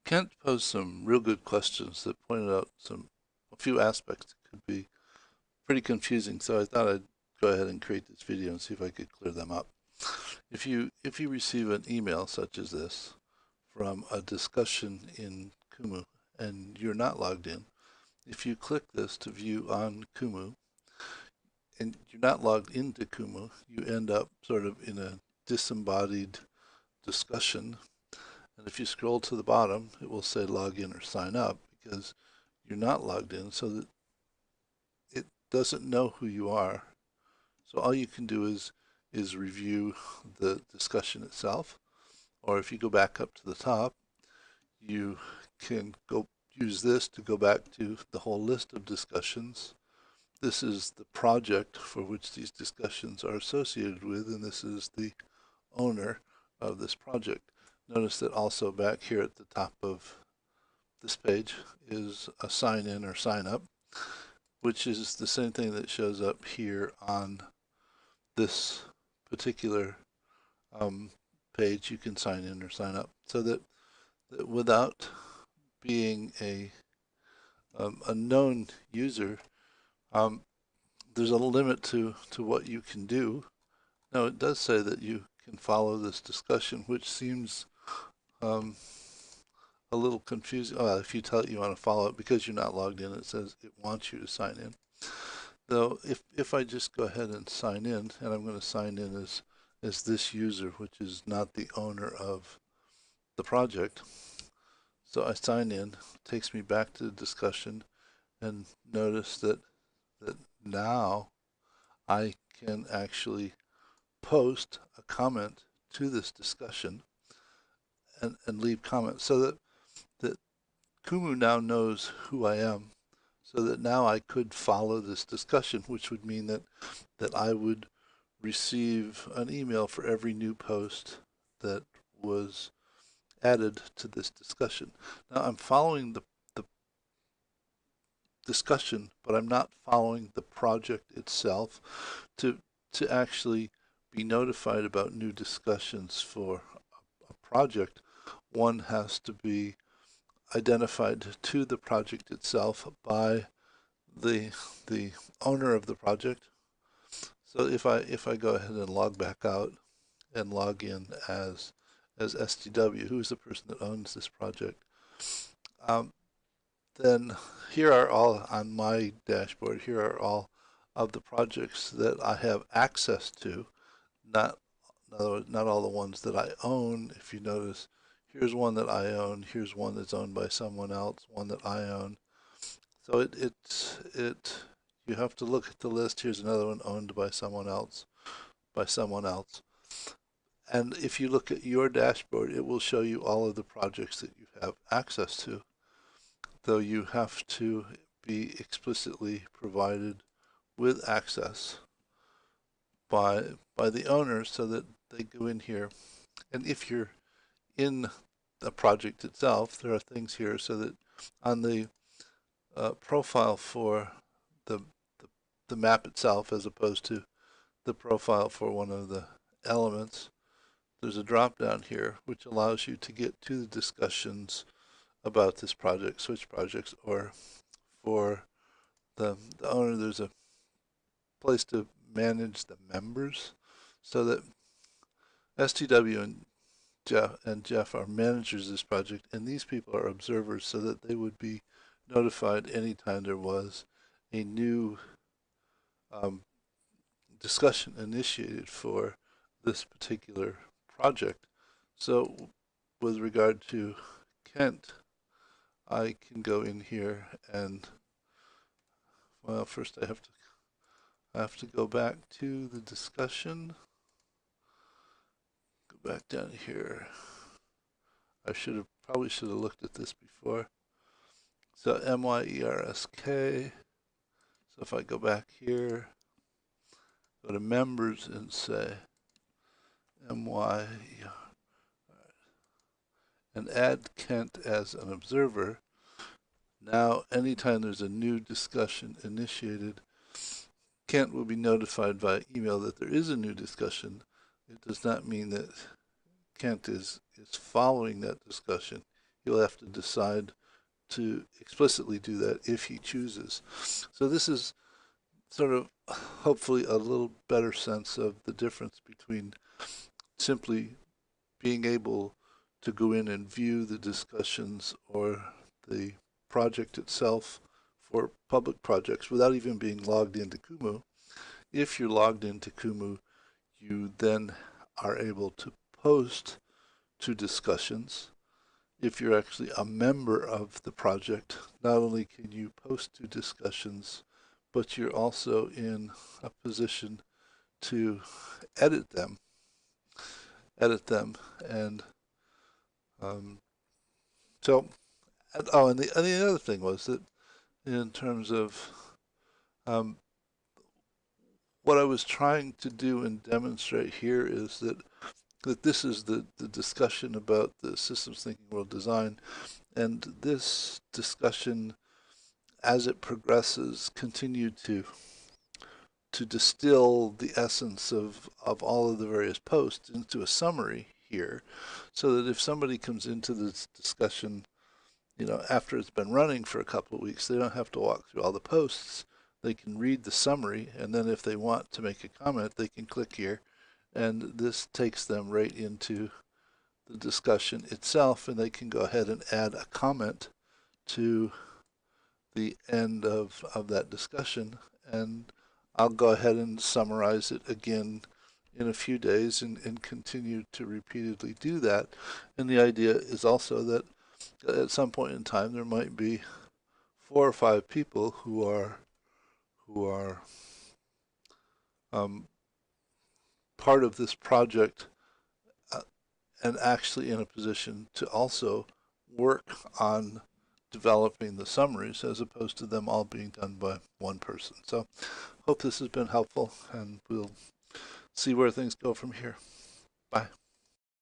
Kent posed some real good questions that pointed out a few aspects that could be pretty confusing. So I thought I'd go ahead and create this video and see if I could clear them up. If you receive an email such as this from a discussion in Kumu and you're not logged in, if you click this to view on Kumu and you're not logged into Kumu, you end up sort of in a disembodied discussion. And if you scroll to the bottom, it will say log in or sign up because you're not logged in, so that it doesn't know who you are. So all you can do is review the discussion itself, or if you go back up to the top, you can go use this to go back to the whole list of discussions. This is the project for which these discussions are associated with, and this is the owner of this project. Notice that also back here at the top of this page is a sign in or sign up, which is the same thing that shows up here on this particular page. You can sign in or sign up, so that without being a known user, um, there's a limit to what you can do. Now, it does say that you can follow this discussion, which seems um, a little confusing. If you tell it you want to follow it because you're not logged in, it says it wants you to sign in. Though, if I just go ahead and sign in, and I'm going to sign in as this user, which is not the owner of the project. So I sign in, takes me back to the discussion, and notice that now I can actually post a comment to this discussion and leave comments, so that Kumu now knows who I am, so that now I could follow this discussion, which would mean that I would receive an email for every new post that was added to this discussion. Now I'm following the discussion, but I'm not following the project itself. To actually be notified about new discussions for a project, one has to be identified to the project itself by the the owner of the project. So if I go ahead and log back out and log in as STW, who is the person that owns this project, um, then here are all on my dashboard. Here are all of the projects that I have access to. Not in other words, not all the ones that I own. If you notice, here's one that I own. Here's one that's owned by someone else. One that I own. So it you have to look at the list. Here's another one owned by someone else, by someone else. And if you look at your dashboard, it will show you all of the projects that you have access to, though you have to be explicitly provided with access by the owner, so that they go in here. And if you're in the project itself, there are things here so that on the profile for the, the the map itself, as opposed to the profile for one of the elements, there's a drop down here which allows you to get to the discussions about this project, switch projects, or for the owner, there's a place to manage the members, so that STW and Jeff are managers of this project, and these people are observers, so that they would be notified anytime there was a new um, discussion initiated for this particular project. So with regard to Kent, I can go in here and, well, first I have to go back to the discussion. Go back down here. I probably should have looked at this before. So MYERSK. So if I go back here, go to members and say MY and add Kent as an observer. Now, anytime there's a new discussion initiated, Kent will be notified via email that there is a new discussion. It does not mean that Kent is following that discussion. He'll have to decide to explicitly do that if he chooses. So this is sort of hopefully a little better sense of the difference between simply being able to go in and view the discussions or the project itself for public projects without even being logged into Kumu. If you're logged into Kumu, you then are able to post to discussions. If you're actually a member of the project, not only can you post to discussions, but you're also in a position to edit them, and um, so. And the other thing was that in terms of um, what I was trying to do and demonstrate here is that this is the discussion about the systems thinking world design, and this discussion, as it progresses, continued to distill the essence of all of the various posts into a summary here, so that if somebody comes into this discussion, after it's been running for a couple of weeks, they don't have to walk through all the posts. They can read the summary, and then if they want to make a comment, they can click here, and this takes them right into the discussion itself, and they can go ahead and add a comment to the end of that discussion. And I'll go ahead and summarize it again in a few days and continue to repeatedly do that. And the idea is also that at some point in time there might be 4 or 5 people who are part of this project and actually in a position to also work on developing the summaries as opposed to them all being done by one person. So hope this has been helpful, and we'll see where things go from here. Bye.